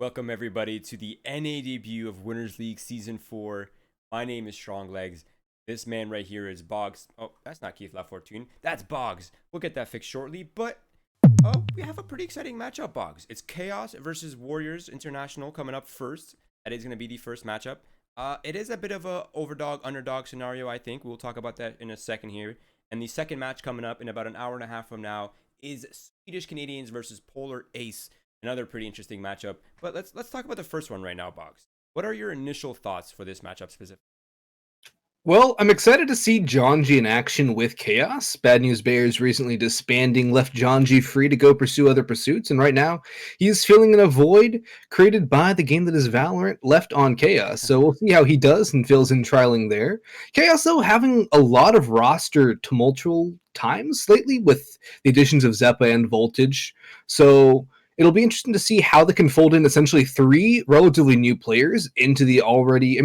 Welcome everybody to the NA debut of Winners League Season 4. My name is Strong Legs. This man right here is Boggs. Oh, that's not Keith Left 14. That's Boggs. We'll get that fixed shortly, but we have a pretty exciting matchup, Boggs. It's Chaos versus Warriors International coming up first. That is going to be the first matchup. It is a bit of a overdog underdog scenario, I think. We'll talk about that in a second here. And the second match coming up in about an hour and a half from now is Swedish Canadians versus Polar Ace. Another pretty interesting matchup. But let's talk about the first one right now, Boggs. What are your initial thoughts for this matchup specifically? Well, I'm excited to see Jonji in action with Chaos. Bad News Bears recently disbanding left Jonji free to go pursue other pursuits, and right now he's filling in a void created by the game that is Valorant left on Chaos. So we'll see how he does and fills in trialing there. Chaos, though, having a lot of roster tumultual times lately with the additions of Zeppa and Voltage. So it'll be interesting to see how they can fold in essentially three relatively new players into the already,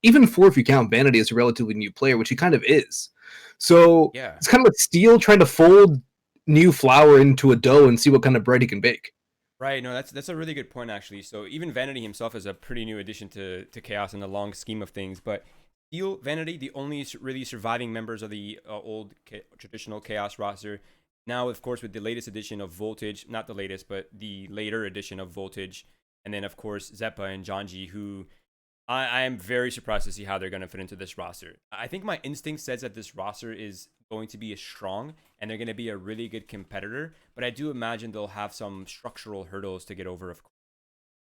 even four if you count Vanity as a relatively new player, which he kind of is. So Yeah. it's kind of like Steel trying to fold new flour into a dough and see what kind of bread he can bake. Right, no, that's a really good point actually. So even Vanity himself is a pretty new addition to Chaos in the long scheme of things, but Steel, Vanity, the only really surviving members of the old traditional Chaos roster. Now, of course, with the latest edition of Voltage, not the latest, but the later edition of Voltage, and then of course Zeppa and Jonji, who I am very surprised to see how they're going to fit into this roster. I think my instinct says that this roster is going to be strong and they're going to be a really good competitor, but I do imagine they'll have some structural hurdles to get over, of course.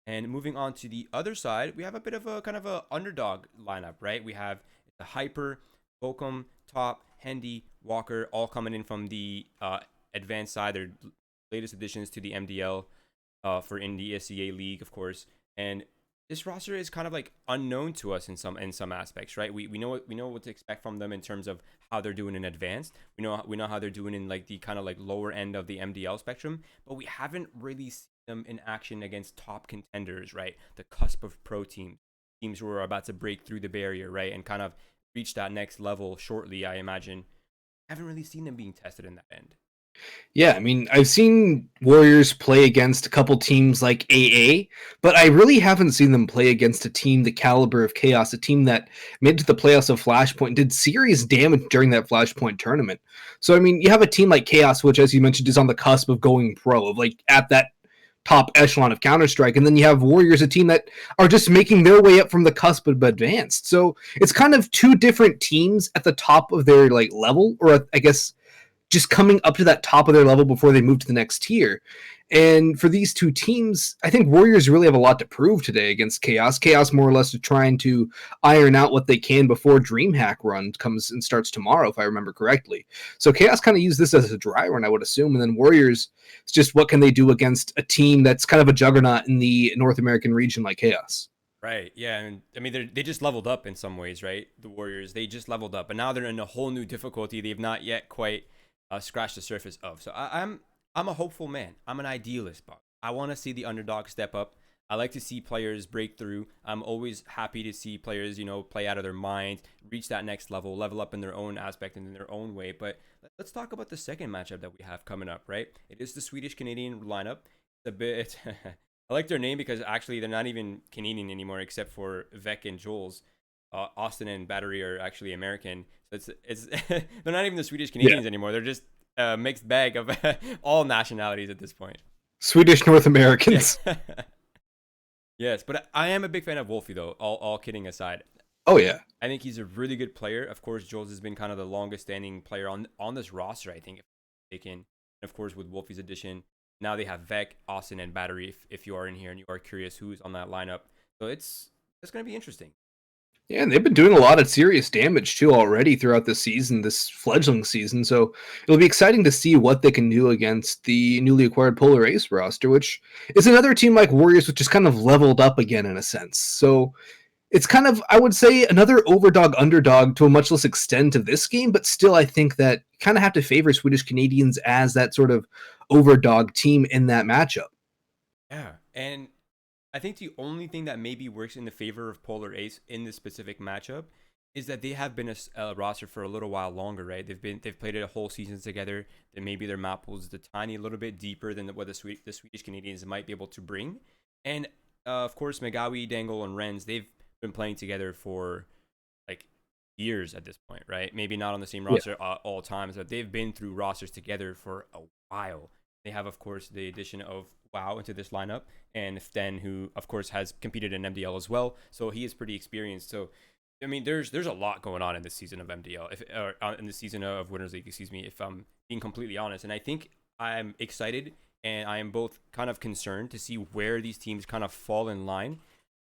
And moving on to the other side, we have a bit of a kind of a underdog lineup, right? We have the Hyper, Bokum, Top, Hendy, Walker, all coming in from the advanced side. Their latest additions to the MDL for in the SEA League, of course. And this roster is kind of like unknown to us in some aspects, right? We know what to expect from them in terms of how they're doing in advanced. We know how they're doing in like the kind of like lower end of the MDL spectrum, but we haven't really seen them in action against top contenders, right? The cusp of pro teams who are about to break through the barrier, right, and kind of reach that next level shortly. I imagine. I haven't really seen them being tested in that end. Yeah, I've seen Warriors play against a couple teams like AA, but I really haven't seen them play against a team the caliber of Chaos, a team that made it to the playoffs of Flashpoint, did serious damage during that Flashpoint tournament. So, you have a team like Chaos, which, as you mentioned, is on the cusp of going pro, of like at that top echelon of Counter-Strike, and then you have Warriors, a team that are just making their way up from the cusp of advanced. So it's kind of two different teams at the top of their like level, or I guess just coming up to that top of their level before they move to the next tier. And for these two teams, I think Warriors really have a lot to prove today against Chaos. Chaos more or less is trying to iron out what they can before DreamHack run comes and starts tomorrow, if I remember correctly. So Chaos kind of used this as a dry run, I would assume. And then Warriors, it's just what can they do against a team that's kind of a juggernaut in the North American region like Chaos. Right. Yeah. And I mean, they just leveled up in some ways, right? The Warriors, they just leveled up, and now they're in a whole new difficulty they've not yet quite scratched the surface of. So I'm a hopeful man. I'm an idealist, but I want to see the underdog step up. I like to see players break through. I'm always happy to see players, play out of their mind, reach that next level up in their own aspect and in their own way. But let's talk about the second matchup that we have coming up, right? It is the Swedish Canadian lineup. It's a bit. I like their name because actually they're not even Canadian anymore, except for Vec and Jules. Austin and Battery are actually American. So it's they're not even the Swedish Yeah. Canadians anymore. They're just a mixed bag of all nationalities at this point. Swedish North Yeah. Americans. Yes, but I am a big fan of Wolfie though. All kidding aside, Oh, yeah. I think he's a really good player. Of course, Jules has been kind of the longest standing player on this roster. I think if they can, and of course with Wolfie's addition, now they have Vec, Austin, and Battery. If you are in here and you are curious who's on that lineup, so it's going to be interesting. Yeah, and they've been doing a lot of serious damage too already throughout the season, this fledgling season. So it'll be exciting to see what they can do against the newly acquired Polar Ace roster, which is another team like Warriors, which is kind of leveled up again in a sense. So it's kind of, I would say, another overdog underdog to a much less extent of this game, but still, I think that you kind of have to favor Swedish Canadians as that sort of overdog team in that matchup. Yeah, and I think the only thing that maybe works in the favor of Polar Ace in this specific matchup is that they have been a roster for a little while longer, right? They've played it a whole season together. Then maybe their map pools is a tiny little bit deeper than what the Swedish Canadians might be able to bring. And of course, Megawi, Dangle, and Renz, they've been playing together for like years at this point, right? Maybe not on the same roster all times, but they've been through rosters together for a while. They have, of course, the addition of Wow into this lineup, and Sten, who of course has competed in MDL as well, so he is pretty experienced. So, I mean, there's a lot going on in this season of MDL, in the season of Winners League, excuse me, if I'm being completely honest. And I think I'm excited, and I am both kind of concerned to see where these teams kind of fall in line.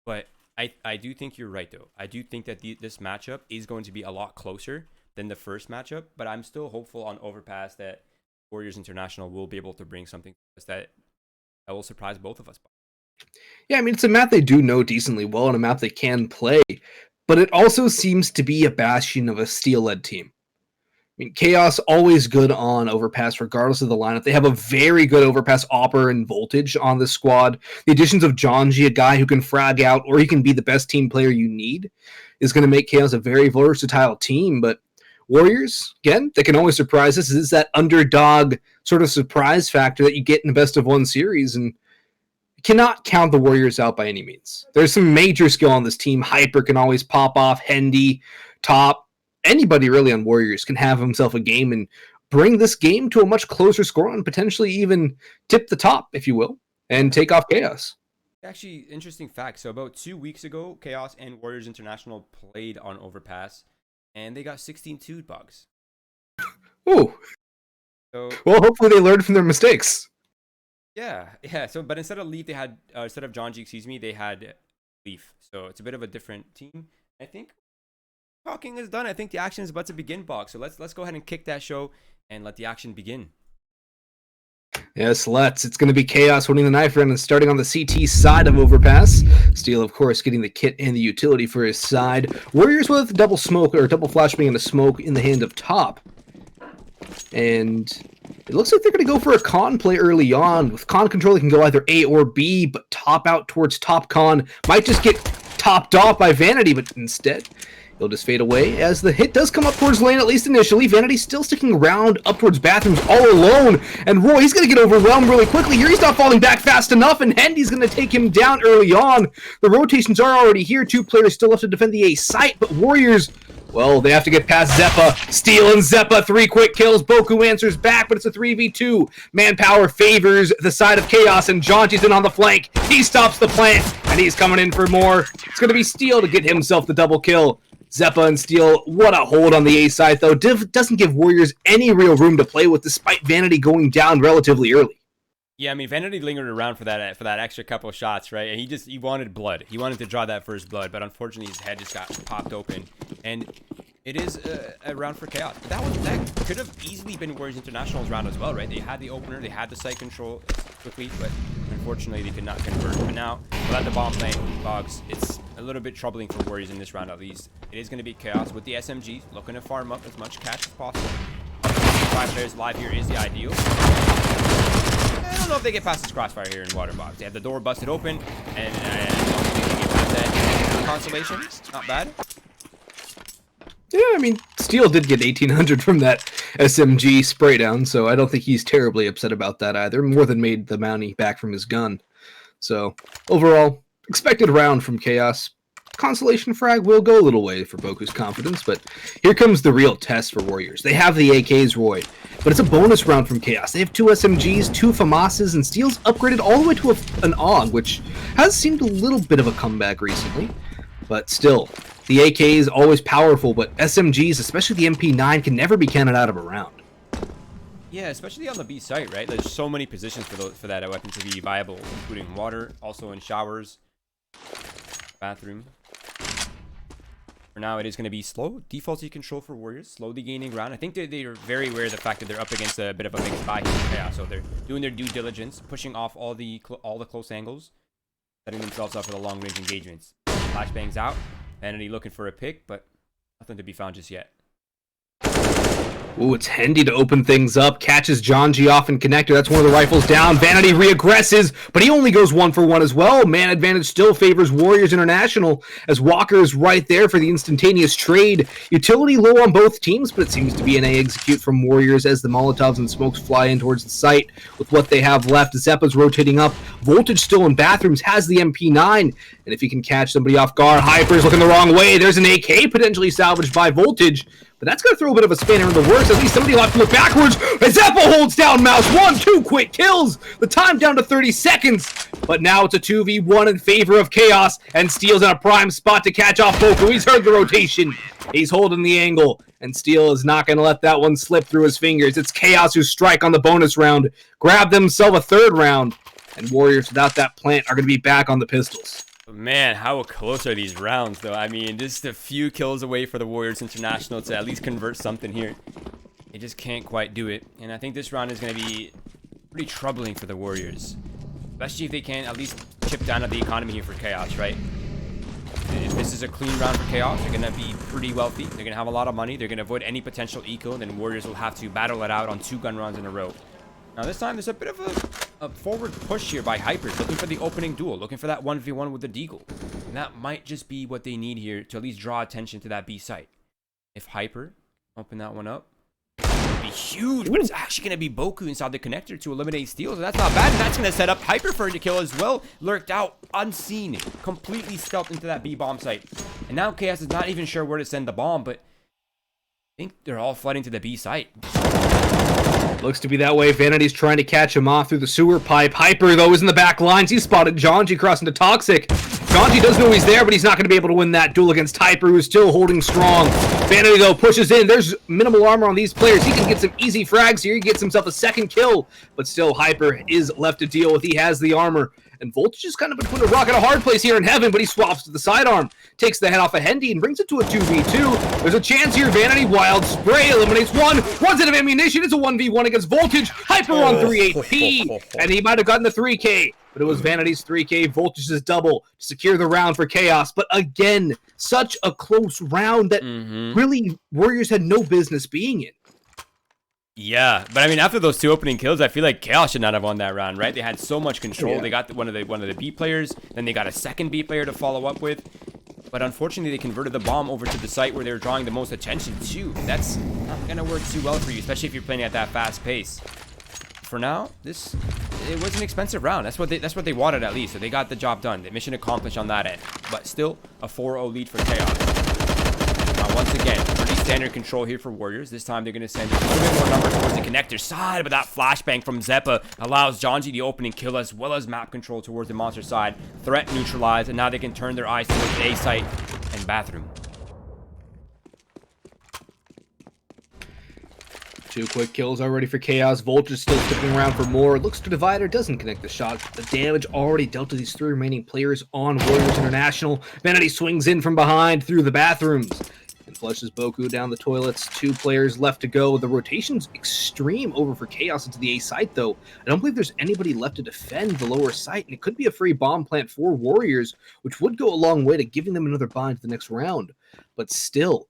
But I do think you're right, though. I do think that this matchup is going to be a lot closer than the first matchup, but I'm still hopeful on Overpass that Warriors International will be able to bring something that will surprise both of us. Yeah, I mean, it's a map they do know decently well and a map they can play, but it also seems to be a bastion of a Steel-led team. I mean, Chaos always good on Overpass regardless of the lineup. They have a very good Overpass Opper and Voltage on the squad. The additions of Jonji, a guy who can frag out or he can be the best team player you need, is going to make Chaos a very versatile team. But Warriors, again, they can always surprise us. It's that underdog sort of surprise factor that you get in a best-of-1 series, and cannot count the Warriors out by any means. There's some major skill on this team. Hyper can always pop off. Hendy, Top, anybody really on Warriors can have himself a game and bring this game to a much closer score and potentially even tip the top, if you will, and take off Chaos. Actually, interesting fact. So about 2 weeks ago, Chaos and Warriors International played on Overpass, and they got 16-2 Boggs. Ooh. So, well, hopefully they learned from their mistakes. Yeah. So, but instead of Leaf, they had instead of Jonji, excuse me, they had Leaf. So it's a bit of a different team. I think talking is done. I think the action is about to begin, Boggs. So let's go ahead and kick that show and let the action begin. Yes, let's. It's going to be Chaos winning the knife round and starting on the CT side of Overpass. Steel, of course, getting the kit and the utility for his side. Warriors with double smoke or double flashbang and a smoke in the hand of Top. And it looks like they're going to go for a Con play early on. With Con control, they can go either A or B, but Top out towards Top Con might just get topped off by Vanity, but instead he'll just fade away as the hit does come up towards lane, at least initially. Vanity still sticking around up towards bathrooms all alone. And Roy, he's going to get overwhelmed really quickly here. He's not falling back fast enough, and Hendy's going to take him down early on. The rotations are already here. 2 players still left to defend the A site, but Warriors, well, they have to get past Zeppa. Steel and Zeppa, 3 quick kills. Boku answers back, but it's a 3v2. Manpower favors the side of Chaos, and Jonji's in on the flank. He stops the plant, and he's coming in for more. It's going to be Steel to get himself the double kill. Zeppa and Steel, what a hold on the A side, though. Div doesn't give Warriors any real room to play with, despite Vanity going down relatively early. Yeah, I mean, Vanity lingered around for that extra couple of shots, right? And he wanted blood. He wanted to draw that first blood, but unfortunately his head just got popped open. And it is a round for Chaos. But that could have easily been Warriors International's round as well, right? They had the opener, they had the site control quickly, but unfortunately they could not convert. But now, without the bomb playing Boggs, it's a little bit troubling for Warriors in this round at least. It is going to be Chaos with the SMG, looking to farm up as much catch as possible. 5 players live here is the ideal. I don't know if they get past this crossfire here in Waterbox. They have the door busted open, and I don't think they get past that. Consolation, not bad. Yeah, I mean, Steel did get 1800 from that SMG spray down, so I don't think he's terribly upset about that either. More than made the Mountie back from his gun. So, overall, expected round from Chaos. Consolation frag will go a little way for Boku's confidence, but here comes the real test for Warriors. They have the AKs, Roy, but it's a bonus round from Chaos. They have 2 SMGs, 2 FAMASs, and Steel's upgraded all the way to an AUG, which has seemed a little bit of a comeback recently. But still, the AK is always powerful, but SMGs, especially the MP9, can never be counted out of a round. Yeah, especially on the B site, right? There's so many positions for that weapon to be viable, including water, also in showers, bathroom. For now, it is going to be slow defaulty control for Warriors, slowly gaining ground. I think they're very aware of the fact that they're up against a bit of a big spy here in Chaos, so they're doing their due diligence, pushing off all the close angles, setting themselves up for the long-range engagements. Flashbangs out, Vanity looking for a pick, but nothing to be found just yet. Ooh, it's Hendy to open things up. Catches John G off in connector. That's one of the rifles down. Vanity reaggresses, but he only goes 1 for 1 as well. Man advantage still favors Warriors International as Walker is right there for the instantaneous trade. Utility low on both teams, but it seems to be an A execute from Warriors as the Molotovs and smokes fly in towards the site with what they have left. Zeppa's rotating up. Voltage still in bathrooms, has the MP9, and if he can catch somebody off guard, Hyper's looking the wrong way. There's an AK potentially salvaged by Voltage. But that's going to throw a bit of a spanner in the works. At least somebody will have to look backwards. As Zeppa holds down Mouse. 1-2 quick kills. The time down to 30 seconds. But now it's a 2v1 in favor of Chaos. And Steel's in a prime spot to catch off Boku. He's heard the rotation. He's holding the angle. And Steel is not going to let that one slip through his fingers. It's Chaos who strike on the bonus round. Grab themselves a third round. And Warriors without that plant are going to be back on the pistols. Man, how close are these rounds, though? I mean, just a few kills away for the Warriors International to at least convert something here. They just can't quite do it. And I think this round is going to be pretty troubling for the Warriors. Especially if they can at least chip down at the economy here for Chaos, right? If this is a clean round for Chaos, they're going to be pretty wealthy. They're going to have a lot of money. They're going to avoid any potential eco. And then Warriors will have to battle it out on 2 gun rounds in a row. Now this time, there's a bit of a forward push here by Hypers, looking for the opening duel, looking for that 1v1 with the Deagle. And that might just be what they need here to at least draw attention to that B site. If Hyper open that one up, it would be huge, but it's actually going to be Boku inside the connector to eliminate Steel, so that's not bad. And that's going to set up Hyper for a kill as well. Lurked out, unseen, completely stealthed into that B bomb site. And now Chaos is not even sure where to send the bomb, but I think they're all flooding to the B site. Looks to be that way. Vanity's trying to catch him off through the sewer pipe. Hyper, though, is in the back lines. He spotted Janji crossing to Toxic. Janji does know he's there, but he's not going to be able to win that duel against Hyper, who's still holding strong. Vanity, though, pushes in. There's minimal armor on these players. He can get some easy frags here. He gets himself a second kill, but still Hyper is left to deal with. He has the armor. And Voltage is kind of between a rock and a hard place here in heaven, but he swaps to the sidearm. Takes the head off of Hendy and brings it to a 2v2. There's a chance here. Vanity, wild spray, eliminates one. Runs out of ammunition. It's a 1v1 against Voltage. Hyper on 3 HP. And he might have gotten the 3k, but it was Vanity's 3k. Voltage's double to secure the round for Chaos. But again, such a close round that really Warriors had no business being in. Yeah, but I mean, after those 2 opening kills, I feel like Chaos should not have won that round, right? They had so much control. They got one of the B players, then they got a second B player to follow up with. But unfortunately, they converted the bomb over to the site where they were drawing the most attention to. And that's not going to work too well for you, especially if you're playing at that fast pace. For now, it was an expensive round. That's what they wanted at least. So they got the job done. The mission accomplished on that end. But still, a 4-0 lead for Chaos. Once again, pretty standard control here for Warriors. This time they're going to send a little bit more numbers towards the connector side, but that flashbang from Zeppa allows Janji the opening kill as well as map control towards the monster side. Threat neutralized, and now they can turn their eyes towards the A site and bathroom. 2 quick kills already for Chaos. Voltage still sticking around for more. Looks to Divider, doesn't connect the shot. The damage already dealt to these 3 remaining players on Warriors International. Vanity swings in from behind through the bathrooms and flushes Boku down the toilets. 2 players left to go. The rotation's extreme over for Chaos into the A site, though. I don't believe there's anybody left to defend the lower site, and it could be a free bomb plant for Warriors, which would go a long way to giving them another bind to the next round. But still,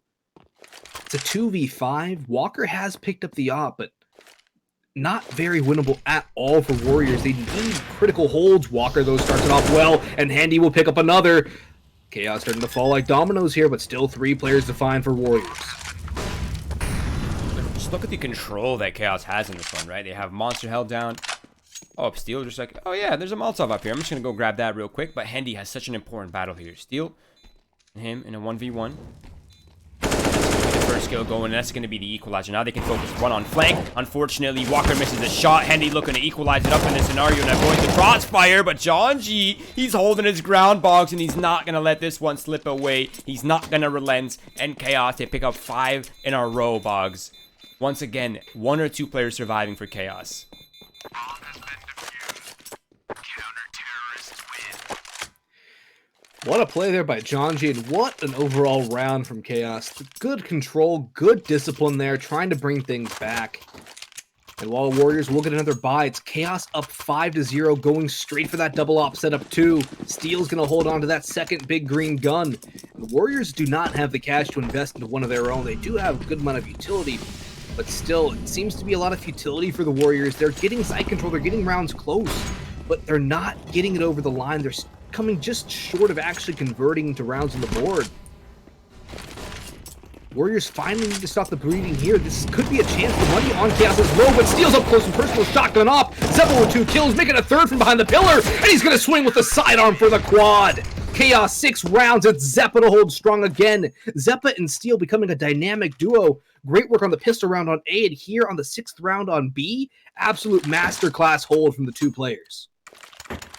it's a 2v5. Walker has picked up the op, but not very winnable at all for Warriors. They need critical holds. Walker, though, starts it off well, and Handy will pick up another. Chaos starting to fall like dominoes here, but still 3 players defined for Warriors. Just look at the control that Chaos has in this one, right? They have Monster held down. Oh, Steel just like, oh yeah, there's a Molotov up here. I'm just going to go grab that real quick. But Handy has such an important battle here. Steel and him in a 1v1. First kill going, and that's going to be the equalizer. Now they can focus one on flank. Unfortunately, Walker misses a shot. Handy looking to equalize it up in this scenario and avoid the crossfire, but Janji, he's holding his ground, Boggs, and he's not going to let this one slip away. He's not going to relent, and Chaos, they pick up 5 in a row, Boggs. Once again, 1 or 2 players surviving for Chaos. What a play there by Janji, and what an overall round from Chaos. Good control, good discipline there, trying to bring things back. And while Warriors will get another bye, it's Chaos up 5-0, going straight for that double op setup too. Steel's going to hold on to that second big green gun. And the Warriors do not have the cash to invest into one of their own. They do have a good amount of utility. but still, it seems to be a lot of futility for the Warriors. They're getting side control, they're getting rounds close, but they're not getting it over the line. They're coming just short of actually converting into rounds on the board. Warriors finally need to stop the bleeding here. This could be a chance. The money on Chaos is low, but Steel's up close and personal, shotgun off. Zeppa with 2 kills, making a third from behind the pillar, and he's going to swing with the sidearm for the quad. Chaos 6 rounds. It's Zeppa to hold strong again. Zeppa and Steel becoming a dynamic duo. Great work on the pistol round on A, and here on the 6th round on B, absolute masterclass hold from the 2 players.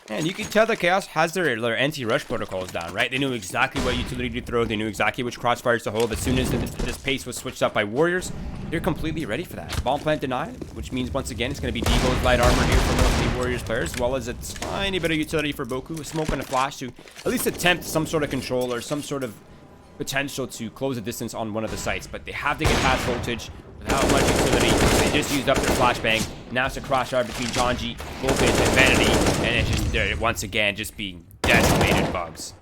And you can tell that Chaos has their anti-rush protocols down, right? They knew exactly what utility to throw. They knew exactly which crossfires to hold. As soon as this pace was switched up by Warriors, they're completely ready for that. Bomb plant denied, which means once again it's going to be Devo's light armor here for most of the Warriors players, as well as a tiny bit of utility for Boku, a smoke and a flash to at least attempt some sort of control or some sort of potential to close the distance on one of the sites. But they have to get past voltage without much utility. They just used up their flashbang. Now it's a crossfire between Janji, Voltage, and Vanity, and it's just once again just being decimated. Boggs.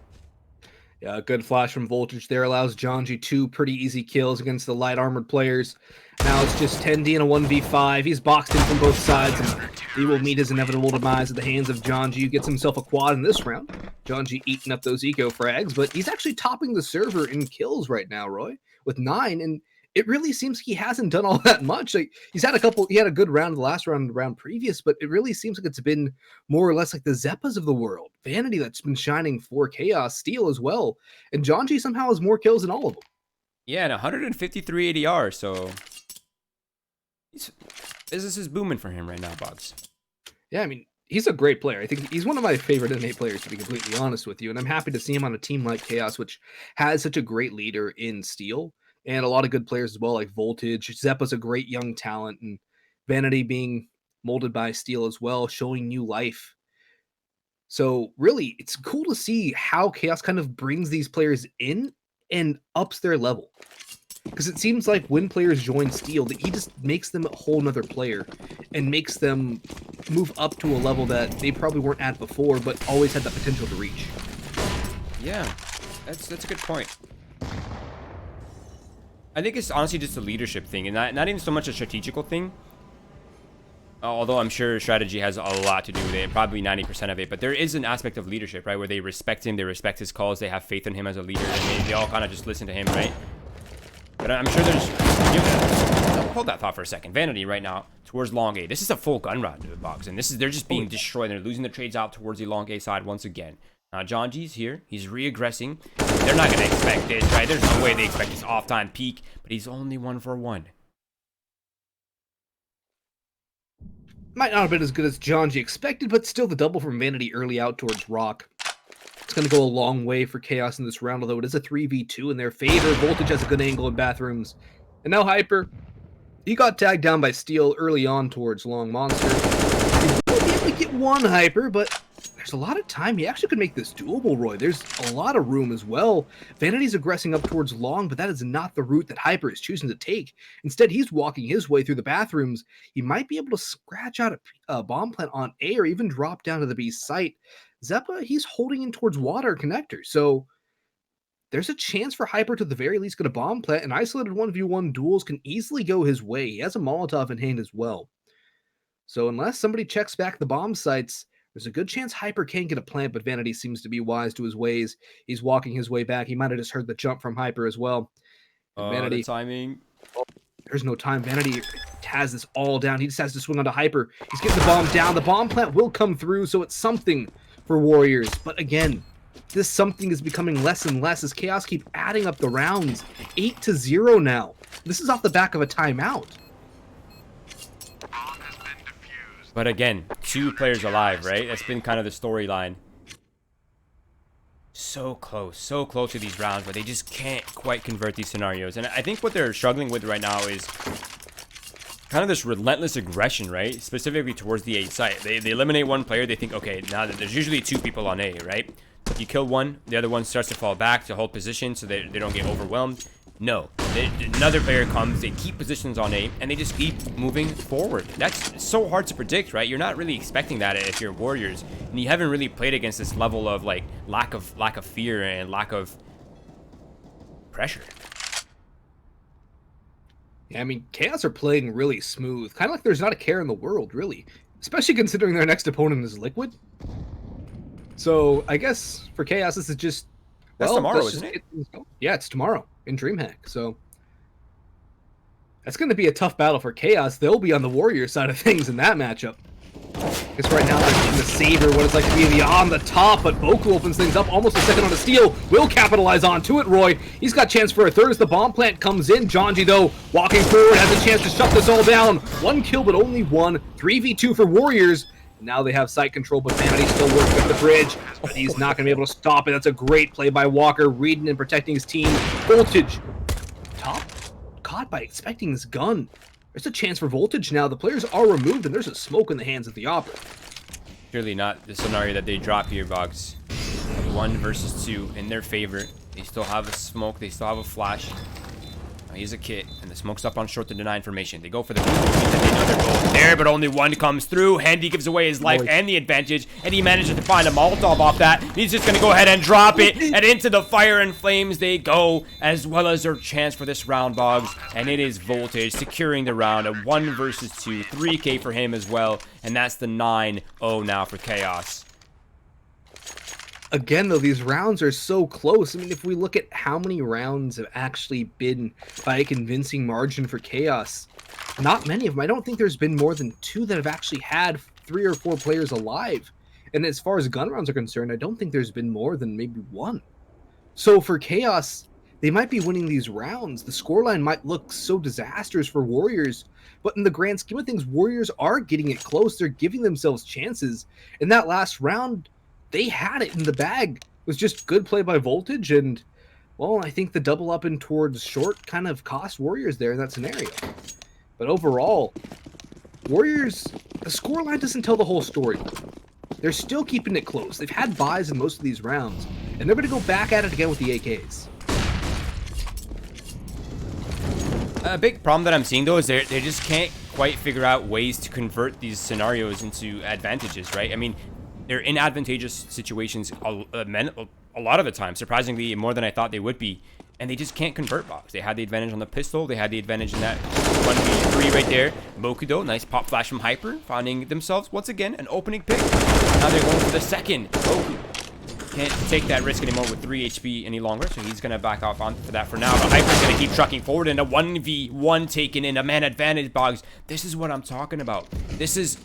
Yeah, a good flash from Voltage there allows Janji 2 pretty easy kills against the light armored players. Now it's just 10D and a 1v5. He's boxed in from both sides, and he will meet his inevitable demise at the hands of Janji, who gets himself a quad in this round. Janji eating up those eco frags, but he's actually topping the server in kills right now, Roy, with 9, and it really seems he hasn't done all that much. Like, he had a good round the last round previous, but it really seems like it's been more or less like the Zeppas of the world. Vanity that's been shining for Chaos, Steel as well, and Janji somehow has more kills than all of them. Yeah, and 153 ADR, so business is booming for him right now, Boggs. Yeah, I mean, he's a great player. I think he's one of my favorite NA players, to be completely honest with you, and I'm happy to see him on a team like Chaos, which has such a great leader in Steel. And a lot of good players as well, like Voltage. Zeppa's a great young talent, and Vanity being molded by Steel as well, showing new life. So really, it's cool to see how Chaos kind of brings these players in and ups their level. Because it seems like when players join Steel, that he just makes them a whole nother player and makes them move up to a level that they probably weren't at before, but always had the potential to reach. Yeah, that's a good point. I think it's honestly just a leadership thing, and not even so much a strategical thing. Although I'm sure strategy has a lot to do with it, probably 90% of it. But there is an aspect of leadership, right, where they respect him, they respect his calls, they have faith in him as a leader, and they all kind of just listen to him, right? But I'm sure there's... Hold that thought for a second. Vanity right now towards long A. This is a full gun round to the Boggs, and they're just being destroyed. They're losing the trades out towards the long A side once again. Now, Janji's here. He's re-aggressing. They're not going to expect this, right? There's no way they expect this off-time peak, but he's only 1 for 1. Might not have been as good as Janji expected, but still the double from Vanity early out towards Rock. It's going to go a long way for Chaos in this round, although it is a 3v2 in their favor. Voltage has a good angle in bathrooms. And now Hyper. He got tagged down by Steel early on towards Long Monster. He will be able to get one Hyper, but there's a lot of time. He actually could make this doable, Roy. There's a lot of room as well. Vanity's aggressing up towards Long, but that is not the route that Hyper is choosing to take. Instead, he's walking his way through the bathrooms. He might be able to scratch out a bomb plant on A or even drop down to the B site. Zeppa, he's holding in towards water connector, so there's a chance for Hyper to the very least get a bomb plant, and isolated 1v1 duels can easily go his way. He has a Molotov in hand as well. So unless somebody checks back the bomb sites, there's a good chance Hyper can get a plant, but Vanity seems to be wise to his ways. He's walking his way back. He might have just heard the jump from Hyper as well. Vanity. The timing. There's no time. Vanity has this all down. He just has to swing onto Hyper. He's getting the bomb down. The bomb plant will come through, so it's something for Warriors. But again, this something is becoming less and less as Chaos keep adding up the rounds. 8-0 now. This is off the back of a timeout. But again, 2 players alive, right? That's been kind of the storyline. So close to these rounds, but they just can't quite convert these scenarios. And I think what they're struggling with right now is kind of this relentless aggression, right? Specifically towards the A site. They eliminate one player, they think, okay, now that there's usually 2 people on A, right? You kill one, the other one starts to fall back to hold position so they don't get overwhelmed. No, another player comes, they keep positions on A, and they just keep moving forward. That's so hard to predict, right? You're not really expecting that if you're Warriors, and you haven't really played against this level of like lack of fear and lack of pressure. Yeah, I mean, Chaos are playing really smooth. Kind of like there's not a care in the world, really. Especially considering their next opponent is Liquid. So, I guess for Chaos, this is just... That's Well, tomorrow, let's isn't just it? get things going. Yeah, it's tomorrow in DreamHack. So, that's going to be a tough battle for Chaos. They'll be on the Warrior side of things in that matchup. Because right now they're trying to savor what it's like to be on the top, but Boku opens things up almost a second on a steal. Will capitalize onto it, Roy. He's got chance for a third as the bomb plant comes in. Jonji, though, walking forward, has a chance to shut this all down. 1 kill, but only 1. 3v2 for Warriors. Now they have site control, but Vanity still working with the bridge. But he's not going to be able to stop it. That's a great play by Walker, reading and protecting his team. Voltage, top, caught by expecting this gun. There's a chance for Voltage now. The players are removed, and there's a smoke in the hands of the Opera. Surely not the scenario that they drop here, Boggs. 1 versus 2 in their favor. They still have a smoke. They still have a flash. He's a kit, and the smoke's up on short to deny information. They go for the there, but only 1 comes through. Handy gives away his life and the advantage, and he manages to find a Molotov off that. He's just going to go ahead and drop it, and into the fire and flames they go, as well as their chance for this round, Boggs. And it is Voltage securing the round, a 1 versus 2, 3K for him as well, and that's the 9-0 now for Chaos. Again, though, these rounds are so close. I mean, if we look at how many rounds have actually been by a convincing margin for Chaos, not many of them. I don't think there's been more than 2 that have actually had 3 or 4 players alive. And as far as gun rounds are concerned, I don't think there's been more than maybe 1. So for Chaos, they might be winning these rounds. The scoreline might look so disastrous for Warriors, but in the grand scheme of things, Warriors are getting it close. They're giving themselves chances. In that last round, they had it in the bag. It was just good play by Voltage, and, well, I think the double up and towards short kind of cost Warriors there in that scenario. But overall, Warriors, the scoreline doesn't tell the whole story. They're still keeping it close. They've had buys in most of these rounds, and they're going to go back at it again with the AKs. A big problem that I'm seeing, though, is they just can't quite figure out ways to convert these scenarios into advantages, right? I mean, they're in advantageous situations a lot of the time, surprisingly more than I thought they would be, and they just can't convert. Boggs. They had the advantage on the pistol. They had the advantage in that 1v3 right there. Bokudo, nice pop flash from Hyper, finding themselves once again an opening pick. Now they're going for the second. Boku can't take that risk anymore with 3 HP any longer, so he's going to back off on for that for now. But Hyper's going to keep trucking forward, and a 1v1 taken in, a man advantage, Boggs. This is what I'm talking about. This is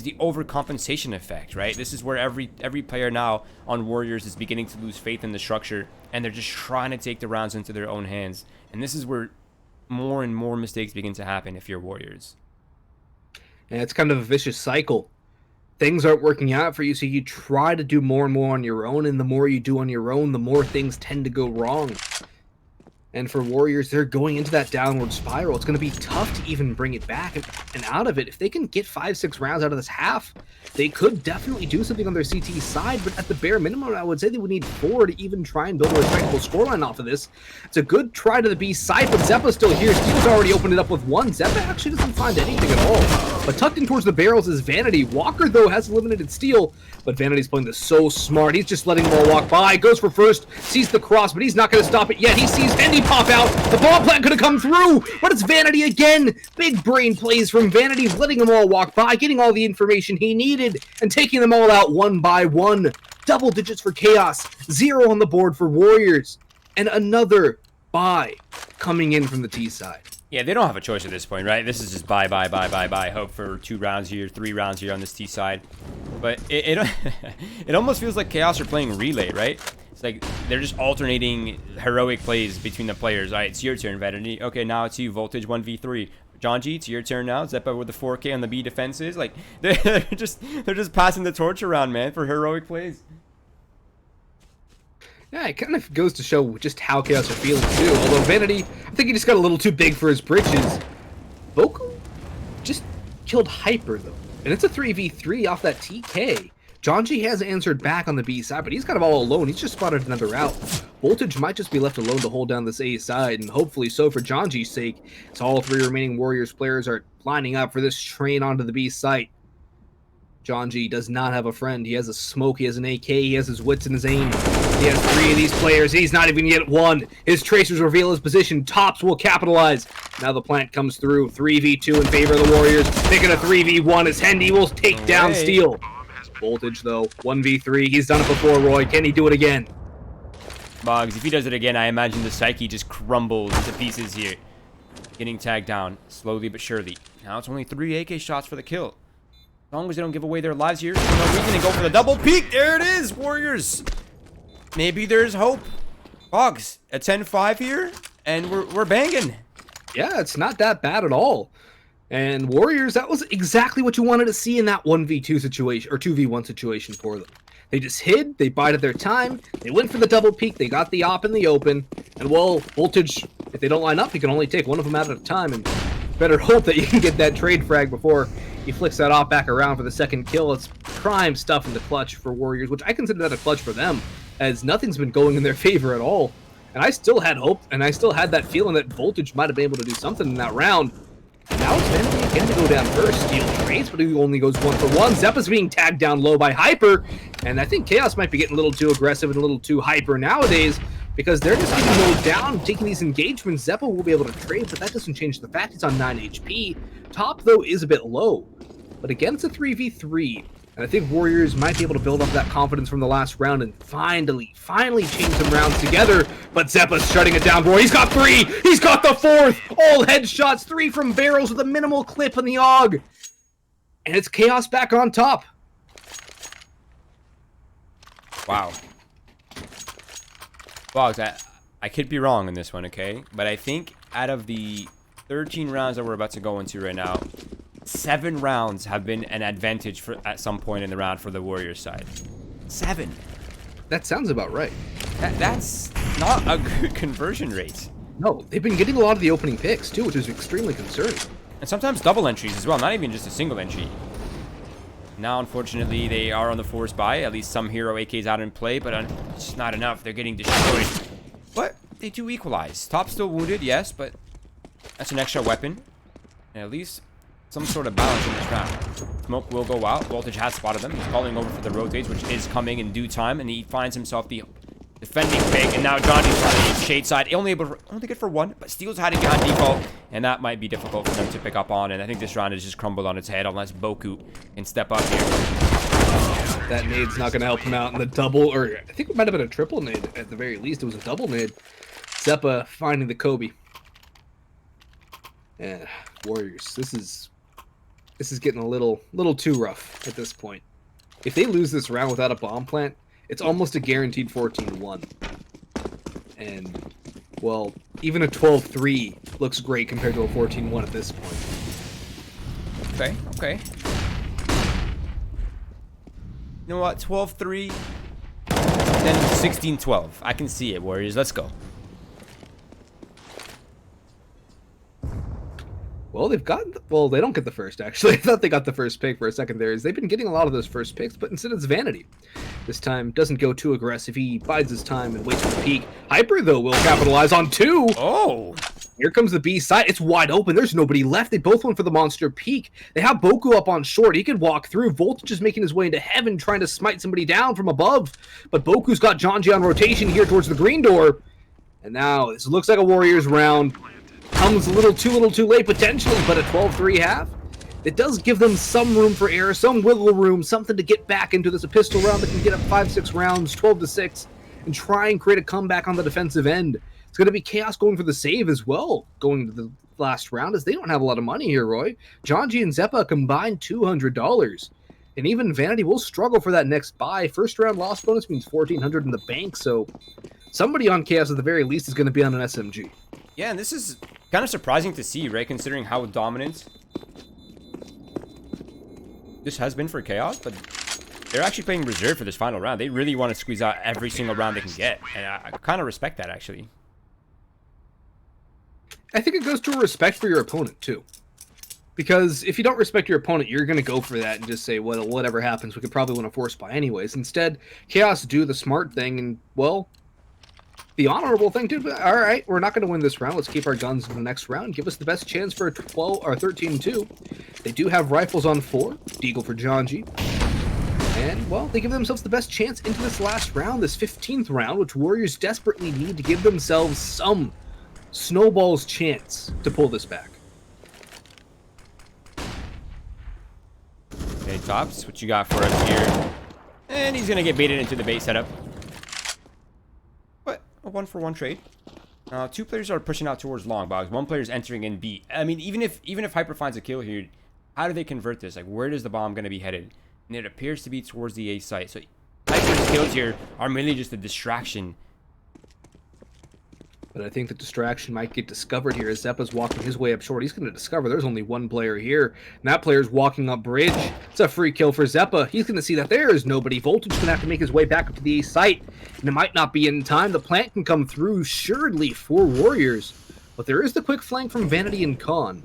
the overcompensation effect, right? This is where every player now on Warriors is beginning to lose faith in the structure, and they're just trying to take the rounds into their own hands. And this is where more and more mistakes begin to happen if you're Warriors. And it's kind of a vicious cycle. Things aren't working out for you, so you try to do more and more on your own, and the more you do on your own, the more things tend to go wrong. And for Warriors, they're going into that downward spiral. It's going to be tough to even bring it back and out of it. If they can get 5-6 rounds out of this half, they could definitely do something on their CT side, but at the bare minimum, I would say they would need 4 to even try and build a respectable scoreline off of this. It's a good try to the B side, but Zeppa's still here. Steel's already opened it up with 1. Zeppa actually doesn't find anything at all. But tucked in towards the barrels is Vanity. Walker, though, has eliminated Steel, but Vanity's playing this so smart. He's just letting them all walk by. Goes for first, sees the cross, but he's not going to stop it yet. He sees Handy pop out. The bomb plant could have come through, but it's Vanity again. Big brain plays from Vanity, letting them all walk by, getting all the information he needed, and taking them all out 1 by 1. Double digits for Chaos, 0 on the board for Warriors, and another buy coming in from the T side. Yeah, they don't have a choice at this point, right? This is just buy. Hope for 2 rounds here, 3 rounds here on this T side. But it it almost feels like Chaos are playing relay, right? It's like they're just alternating heroic plays between the players. All right, it's your turn, Vanity. Okay, now it's you, Voltage 1v3. Jonji, it's your turn now. Zeppa with the 4K on the B defenses. Like they're just passing the torch around, man, for heroic plays. Yeah, it kind of goes to show just how Chaos are feeling too. Although Vanity, I think he just got a little too big for his britches. Boku just killed Hyper though, and it's a 3v3 off that TK. Jonji has answered back on the B side, but he's kind of all alone. He's just spotted another route. Voltage might just be left alone to hold down this A side, and hopefully so for Jonji's sake, as all 3 remaining Warriors players are lining up for this train onto the B site. John G does not have a friend. He has a smoke, he has an AK, he has his wits and his aim. He has 3 of these players, he's not even yet won. His tracers reveal his position, Tops will capitalize. Now the plant comes through, 3v2 in favor of the Warriors. Making a 3v1 as Hendy will take down Steel. Voltage though, 1v3, he's done it before, Roy. Can he do it again? Boggs, if he does it again, I imagine the psyche just crumbles into pieces here. Getting tagged down, slowly but surely. Now it's only 3 AK shots for the kill. As long as they don't give away their lives here, for no reason, and go for the double peek. There it is, Warriors. Maybe there's hope. Boggs, a 10-5 here, and we're banging. Yeah, it's not that bad at all. And Warriors, that was exactly what you wanted to see in that 1v2 situation, or 2v1 situation for them. They just hid, they bided their time, they went for the double peek, they got the op in the open, and well, Voltage, if they don't line up, you can only take one of them out at a time, and better hope that you can get that trade frag before he flicks that op back around for the second kill. It's prime stuff in the clutch for Warriors, which I consider that a clutch for them, as nothing's been going in their favor at all. And I still had hope, and I still had that feeling that Voltage might have been able to do something in that round. And now it's Vanity again to go down first. Steel trades, but he only goes 1 for 1. Zeppa's being tagged down low by Hyper, and I think Chaos might be getting a little too aggressive and a little too hyper nowadays, because they're just getting low down, taking these engagements. Zeppa will be able to trade, but that doesn't change the fact he's on 9 HP. Top, though, is a bit low. But again, it's a 3v3. And I think Warriors might be able to build up that confidence from the last round and finally change some rounds together. But Zeppa's shutting it down, Roy. He's got 3! He's got the 4th! All headshots, 3 from barrels with a minimal clip on the AUG. And it's Chaos back on top. Wow. Boggs, I could be wrong in this one, okay? But I think out of the 13 rounds that we're about to go into right now, 7 rounds have been an advantage for at some point in the round for the Warriors side. 7. That sounds about right. That's not a good conversion rate. No, they've been getting a lot of the opening picks too, which is extremely concerning. And sometimes double entries as well, not even just a single entry. Now, unfortunately, they are on the force buy. At least some hero AKs out in play, but it's not enough. They're getting destroyed. But they do equalize. Top still wounded, yes, but that's an extra weapon. And at least some sort of balance in this round. Smoke will go out. Voltage has spotted them. He's calling over for the rotates, which is coming in due time, and he finds himself the defending pick. And now Johnny's trying to use shade side. Only good for 1, but Steel's hiding behind default, and that might be difficult for them to pick up on. And I think this round has just crumbled on its head unless Boku can step up here. That nade's not going to help him out in the double, or I think it might have been a triple nade at the very least. It was a double nade. Zeppa finding the Kobe. And Warriors, this is getting a little too rough at this point. If they lose this round without a bomb plant, it's almost a guaranteed 14-1. And, well, even a 12-3 looks great compared to a 14-1 at this point. Okay. You know what? 12-3, then 16-12. I can see it, Warriors. Let's go. Well, they don't get the first, actually. I thought they got the first pick for a secondaries. They've been getting a lot of those first picks, but instead it's Vanity. This time, doesn't go too aggressive. He bides his time and waits for the peak. Hyper, though, will capitalize on 2. Oh! Here comes the B side. It's wide open. There's nobody left. They both went for the monster peak. They have Boku up on short. He can walk through. Voltage is making his way into heaven, trying to smite somebody down from above. But Boku's got Janji on rotation here towards the green door. And now, this looks like a Warriors round. Comes a little too late potentially, but a 12-3 half. It does give them some room for error, some wiggle room, something to get back into this. A pistol round that can get up 5-6 rounds, 12-6, and try and create a comeback on the defensive end. It's going to be Chaos going for the save as well, going into the last round, as they don't have a lot of money here, Roy. Janji and Zeppa combined $200. And even Vanity will struggle for that next buy. First round loss bonus means $1,400 in the bank, so somebody on Chaos at the very least is going to be on an SMG. Yeah, and this is kind of surprising to see, right? Considering how dominant this has been for Chaos, but they're actually playing reserve for this final round. They really want to squeeze out every single round they can get, and I kind of respect that, actually. I think it goes to a respect for your opponent, too. Because if you don't respect your opponent, you're going to go for that and just say, well, whatever happens, we could probably win a force buy anyways. Instead, Chaos do the smart thing and, well, the honorable thing to do. All right, we're not going to win this round. Let's keep our guns in the next round. Give us the best chance for a 12 or 13-2. They do have rifles on 4. Deagle for Janji. And, well, they give themselves the best chance into this last round, this 15th round, which Warriors desperately need to give themselves some snowball's chance to pull this back. Okay, Tops, what you got for us here? And he's going to get baited into the bait setup. But a 1-for-1 trade. Two players are pushing out towards long, Boggs. One player is entering in B. I mean, even if Hyper finds a kill here, how do they convert this? Like, where is the bomb going to be headed? And it appears to be towards the A site. So Hyper's kills here are merely just a distraction. But I think the distraction might get discovered here as Zeppa's walking his way up short. He's going to discover there's only one player here. And that player's walking up bridge. It's a free kill for Zeppa. He's going to see that there is nobody. Voltage going to have to make his way back up to the A site. And it might not be in time. The plant can come through surely for Warriors. But there is the quick flank from Vanity and Khan.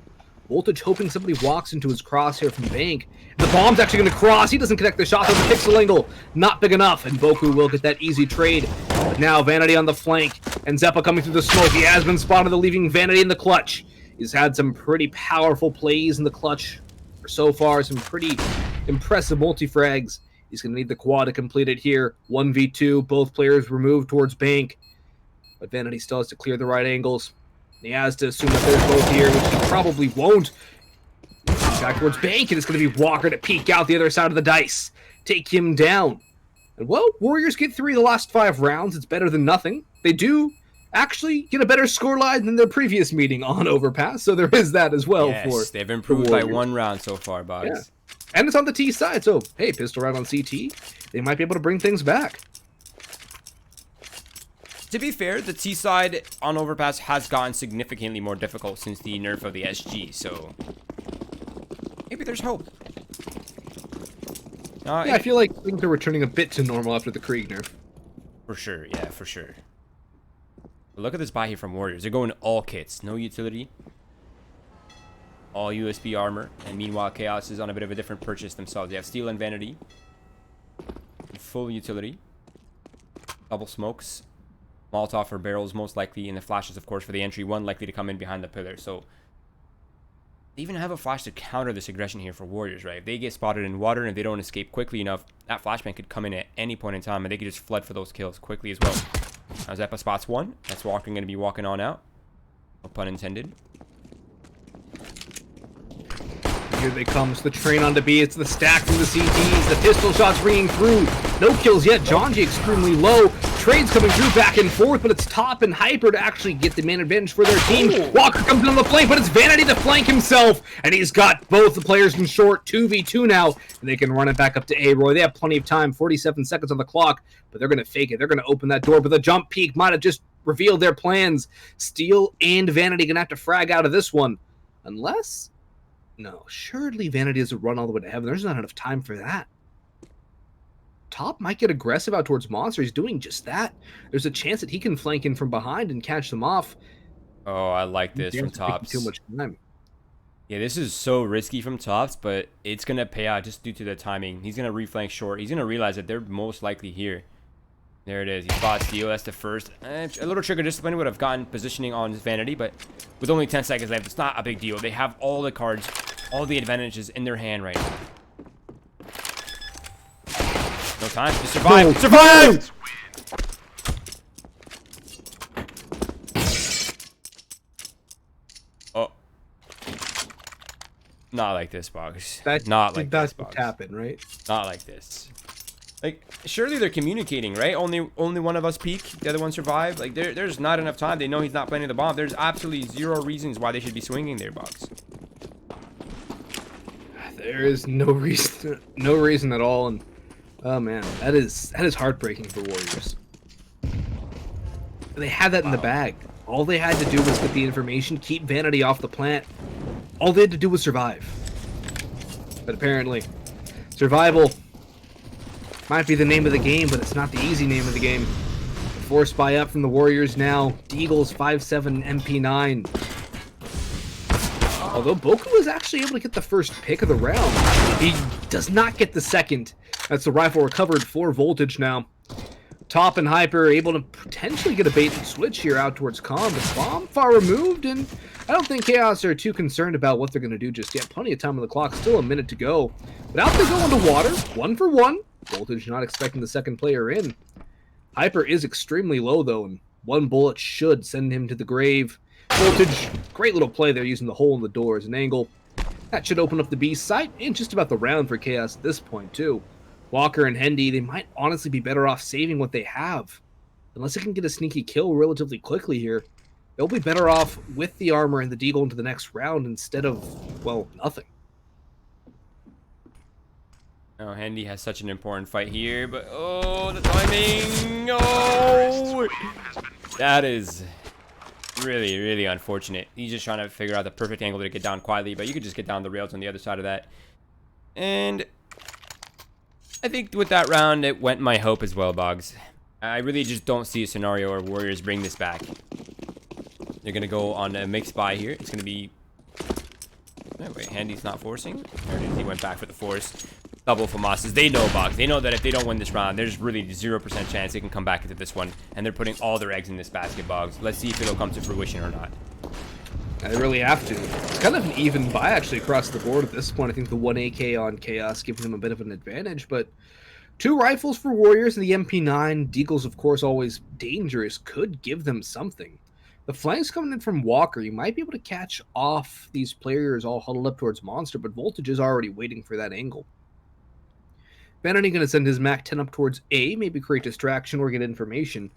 Voltage hoping somebody walks into his crosshair from Bank. The bomb's actually going to cross. He doesn't connect the shot on the pixel angle. Not big enough. And Boku will get that easy trade. But now Vanity on the flank. And Zeppa coming through the smoke. He has been spotted, leaving Vanity in the clutch. He's had some pretty powerful plays in the clutch so far. Some pretty impressive multi-frags. He's going to need the quad to complete it here. 1v2. Both players removed towards Bank. But Vanity still has to clear the right angles. He has to assume that they're both here, which he probably won't. Back towards Bank, and it's going to be Walker to peek out the other side of the dice. Take him down. And, well, Warriors get 3 of the last 5 rounds. It's better than nothing. They do actually get a better scoreline than their previous meeting on Overpass, so there is that as well. Yes, they've improved by 1 round so far, Boggs. Yeah. And it's on the T side, so, hey, pistol round on CT. They might be able to bring things back. To be fair, the T side on Overpass has gotten significantly more difficult since the nerf of the SG, so maybe there's hope. Yeah, I feel like things are returning a bit to normal after the Krieg nerf. For sure, yeah, for sure. But look at this buy here from Warriors. They're going all kits, no utility, all USB armor, and meanwhile Chaos is on a bit of a different purchase themselves. They have Steel and Vanity, full utility, double smokes, Molotov for barrels most likely, and the flashes, of course, for the entry. 1 likely to come in behind the pillar. So they even have a flash to counter this aggression here for Warriors, right? If they get spotted in water and if they don't escape quickly enough, that flashbang could come in at any point in time and they could just flood for those kills quickly as well. Now Zeppa spots 1. That's Walker going to be walking on out. No pun intended. Here they comes, the train onto B. It's the stack from the CTs. The pistol shots ringing through. No kills yet. Janji extremely low. Trades coming through back and forth, but it's Top and Hyper to actually get the man advantage for their team. Walker comes in on the flank, but it's Vanity to flank himself. And he's got both the players in short. 2v2 now. And they can run it back up to A. Roy. They have plenty of time. 47 seconds on the clock, but they're going to fake it. They're going to open that door, but the jump peak might have just revealed their plans. Steel and Vanity going to have to frag out of this one. Unless... No, surely Vanity doesn't run all the way to heaven. There's not enough time for that. Top might get aggressive out towards Monster. He's doing just that. There's a chance that he can flank in from behind and catch them off. Oh, I like this from Tops. Too much time. Yeah, this is so risky from Tops, but it's going to pay out just due to the timing. He's going to reflank short. He's going to realize that they're most likely here. There it is. He spots Steel. That's the first. A little trigger discipline would have gotten positioning on Vanity, but with only 10 seconds left, it's not a big deal. They have all the cards, all the advantages in their hand right now. No time to survive. No. Survive! Oh. Not like this, Boggs. Not like this, Boggs. That's happened, right? Not like this. Like, surely they're communicating, right? Only one of us peek, the other one survive. Like, there's not enough time. They know he's not planting the bomb. There's absolutely 0 reasons why they should be swinging their Boggs. There is no reason at all. And oh man, that is heartbreaking for Warriors. They had that in the bag. All they had to do was get the information, keep Vanity off the plant. All they had to do was survive. But apparently, survival might be the name of the game, but it's not the easy name of the game. Force buy up from the Warriors now. Deagle's 5.7 MP9. Although Boku was actually able to get the first pick of the round, he does not get the second. That's the rifle recovered for Voltage now. Top and Hyper are able to potentially get a bait and switch here out towards Calm, but Bomb far removed, and I don't think Chaos are too concerned about what they're going to do just yet. Plenty of time on the clock, still a minute to go. But out they go into water, 1 for 1. Voltage not expecting the second player in. Hyper is extremely low, though, and 1 bullet should send him to the grave. Voltage, great little play there using the hole in the door as an angle. That should open up the B site and just about the round for Chaos at this point, too. Walker and Hendy, they might honestly be better off saving what they have. Unless they can get a sneaky kill relatively quickly here, they'll be better off with the armor and the deagle into the next round instead of, well, nothing. Oh, Hendy has such an important fight here, but oh, the timing! Oh! That is really, really unfortunate. He's just trying to figure out the perfect angle to get down quietly, but you could just get down the rails on the other side of that. And I think with that round, it went my hope as well, Boggs. I really just don't see a scenario where Warriors bring this back. They're going to go on a mixed buy here. It's going to be... Oh, wait, Handy's not forcing? There it is. He went back for the force. Double FAMASas. They know, Boggs. They know that if they don't win this round, there's really 0% chance they can come back into this one. And they're putting all their eggs in this basket, Boggs. Let's see if it'll come to fruition or not. They really have to. It's kind of an even buy, actually, across the board at this point. I think the 1 AK on Chaos giving them a bit of an advantage, but 2 rifles for Warriors and the MP9. Deagle's, of course, always dangerous. Could give them something. The flanks coming in from Walker, you might be able to catch off these players all huddled up towards Monster, but Voltage is already waiting for that angle. Vanity going to send his MAC-10 up towards A, maybe create distraction or get information.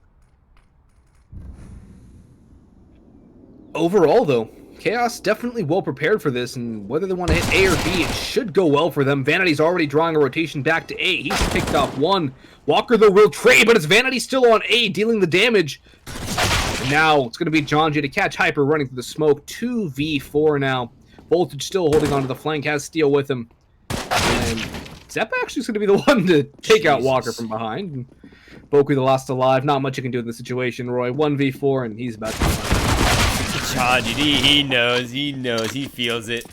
Overall, though, Chaos definitely well prepared for this, and whether they want to hit A or B, it should go well for them. Vanity's already drawing a rotation back to A. He's picked off 1. Walker, though, will trade, but it's Vanity still on A, dealing the damage. And now it's going to be John J to catch Hyper running through the smoke. 2v4 now. Voltage still holding onto the flank, has Steel with him. And Zeppa actually is going to be the one to take out Walker from behind. And Boku the last alive. Not much you can do in this situation, Roy. 1v4, and he's about to... John J, he knows, he feels it.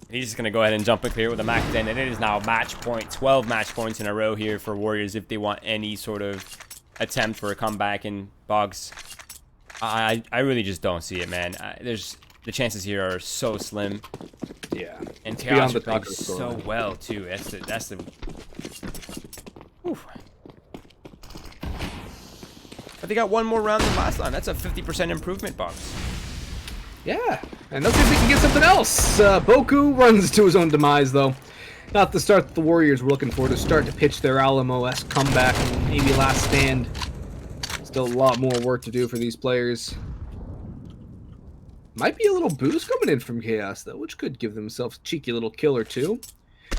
He's just going to go ahead and jump and clear with a MAC-10, and it is now match point. 12 match points in a row here for Warriors if they want any sort of attempt for a comeback. And Boggs, I really just don't see it, man. There's the chances here are so slim. Yeah, and Chaos are playing so well too. That's the. Oof. But they got 1 more round than last time. That's a 50% improvement, Boggs. Yeah, and let's see if they can get something else. Boku runs to his own demise, though. Not the start that the Warriors were looking for, to start to pitch their Alamo-esque comeback and maybe last stand. Still a lot more work to do for these players. Might be a little boost coming in from Chaos, though, which could give themselves a cheeky little kill or 2.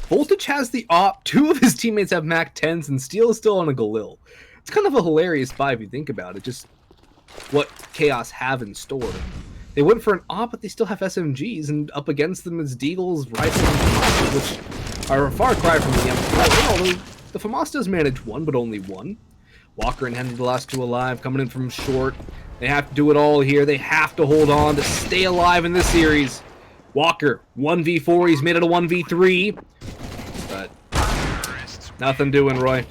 Voltage has the op. 2 of his teammates have MAC-10s, and Steel is still on a Galil. It's kind of a hilarious buy if you think about it, just what Chaos have in store. They went for an op, but they still have SMGs, and up against them is Deagle's rifles and FAMAS, which are a far cry from the M4, although the FAMAS does manage 1, but only 1. Walker and Henry, the last 2 alive, coming in from short. They have to do it all here. They have to hold on to stay alive in this series. Walker, 1v4, he's made it a 1v3, but nothing doing, Roy.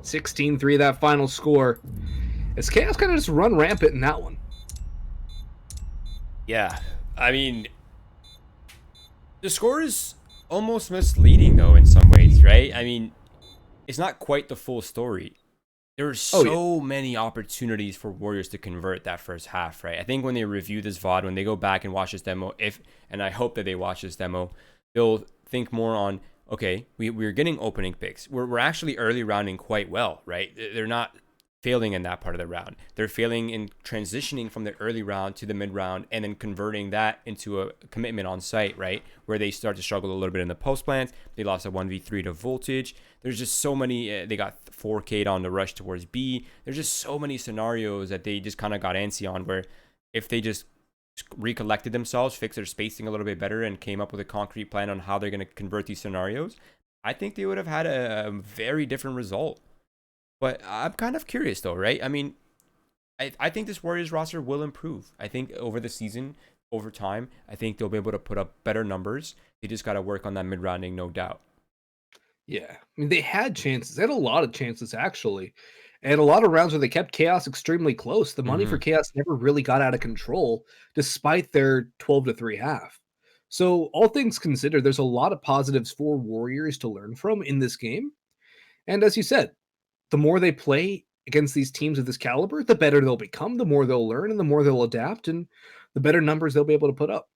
16-3, that final score. As Chaos kind of just run rampant in that one. Yeah, I mean, the score is almost misleading, though, in some ways, right? I mean, it's not quite the full story. There were so many opportunities for Warriors to convert that first half, right? I think when they review this VOD, when they go back and watch this demo, and I hope that they watch this demo, they'll think more on, okay, we're getting opening picks. We're actually early rounding quite well, right? They're not failing in that part of the round. They're failing in transitioning from the early round to the mid round and then converting that into a commitment on site, right? Where they start to struggle a little bit in the post plans. They lost a 1v3 to Voltage. There's just so many, they got 4K'd on the rush towards B. There's just so many scenarios that they just kind of got antsy on, where if they just recollected themselves, fixed their spacing a little bit better, and came up with a concrete plan on how they're going to convert these scenarios, I think they would have had a very different result. But I'm kind of curious, though, right? I mean, I think this Warriors roster will improve. I think over the season, over time, I think they'll be able to put up better numbers. They just got to work on that mid-rounding, no doubt. Yeah, I mean, they had chances. They had a lot of chances, actually. And a lot of rounds where they kept Chaos extremely close. The money for Mm-hmm. Chaos never really got out of control, despite their 12-3 half. So, all things considered, there's a lot of positives for Warriors to learn from in this game. And as you said, the more they play against these teams of this caliber, the better they'll become, the more they'll learn, and the more they'll adapt, and the better numbers they'll be able to put up.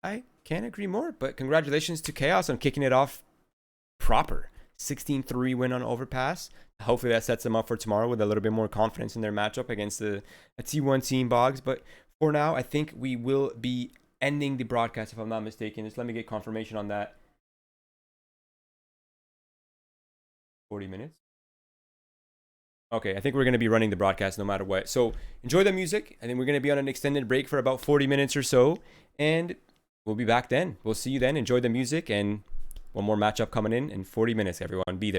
I can't agree more, but congratulations to Chaos on kicking it off proper. 16-3 win on Overpass. Hopefully that sets them up for tomorrow with a little bit more confidence in their matchup against a T1 team Boggs. But for now, I think we will be ending the broadcast if I'm not mistaken. Just let me get confirmation on that. 40 minutes. Okay, I think we're going to be running the broadcast no matter what. So enjoy the music, and then we're going to be on an extended break for about 40 minutes or so. And we'll be back then. We'll see you then. Enjoy the music, and one more matchup coming in 40 minutes, everyone. Be there.